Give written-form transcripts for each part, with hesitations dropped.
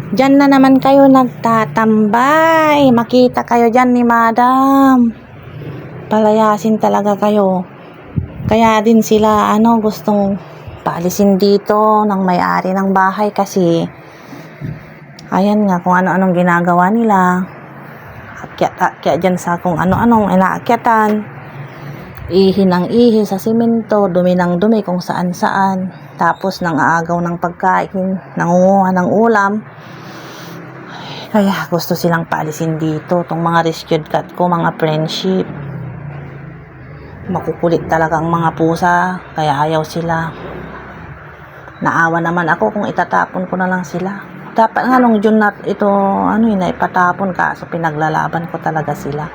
Diyan na naman kayo nagtatambay. Makita kayo dyan ni Madam. Palayasin talaga kayo. Kaya din sila gustong paalisin dito ng may-ari ng bahay kasi ayan nga kung ano-anong ginagawa nila. Akyat dyan sa kung ano-anong inaakyatan. Ihi ng ihi sa simento, dumi ng dumi kung saan-saan. Tapos nang aagaw ng pagkain, nangunguha ng ulam. Kaya gusto silang paalisin dito. Itong mga rescued cat ko, mga friendship. Makukulit talaga ang mga pusa, kaya ayaw sila. Naawa naman ako kung itatapon ko na lang sila. Dapat nga nung June na ito, ipatapon, kaso pinaglalaban ko talaga sila.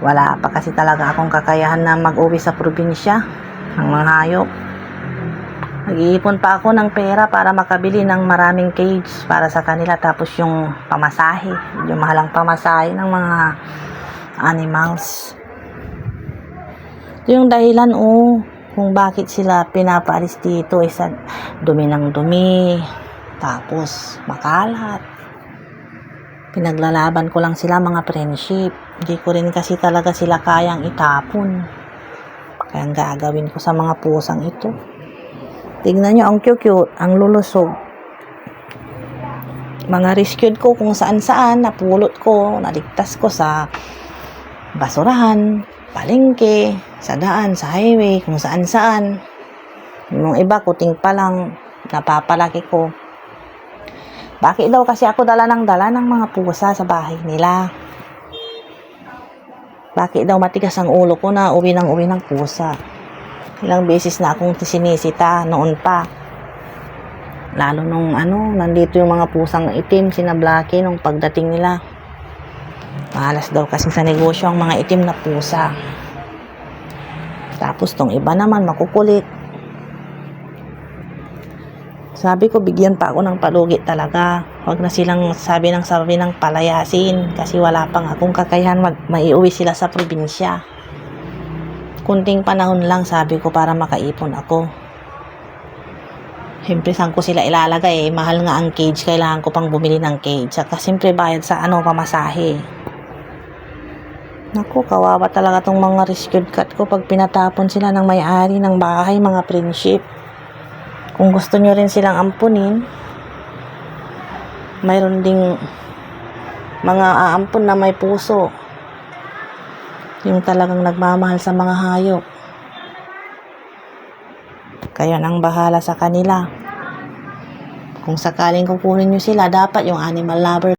Wala pa kasi talaga akong kakayahan na mag-uwi sa probinsya ng mga hayop. Nag-iipon pa ako ng pera para makabili ng maraming cage para sa kanila, tapos yung pamasahe, yung mahalang pamasahe ng mga animals. Ito yung dahilan kung bakit sila pinapaalis dito, isa dumi ng dumi, tapos makalat. Pinaglalaban ko lang sila, mga friendship. Hindi ko rin kasi talaga sila kayang itapon. Kaya ang gagawin ko sa mga pusang ito, tignan nyo ang cute, ang lulusog. Mga rescued ko kung saan-saan, napulot ko, naligtas ko sa basurahan, palengke, sa daan, sa highway, kung saan-saan. Yung iba, kuting pa lang, napapalaki ko. Bakit daw kasi ako dala ng mga pusa sa bahay nila? Bakit daw matigas ang ulo ko na uwi ng pusa? Ilang beses na akong sinisita noon pa. Lalo nung nandito yung mga pusang itim, sina Blackie, nung pagdating nila. Malas daw kasi sa negosyo ang mga itim na pusa. Tapos tong iba naman makukulit. Sabi ko, bigyan pa ako ng palugi talaga. Huwag na silang sabi ng palayasin kasi wala pang akong kakayahan maiuwi sila sa probinsya. Kunting panahon lang, sabi ko, para makaipon ako. Siyempre, saan ko sila ilalagay? Mahal nga ang cage. Kailangan ko pang bumili ng cage. Saka siyempre, bayad sa pamasahe. Naku, kawawa talaga tong mga rescued cat ko pag pinatapon sila ng may-ari ng bahay, mga friendship. Kung gusto nyo rin silang ampunin, mayroon ding mga aampun na may puso. Yung talagang nagmamahal sa mga hayop. Kayo nang bahala sa kanila. Kung sakaling kukunin nyo sila, dapat yung animal lover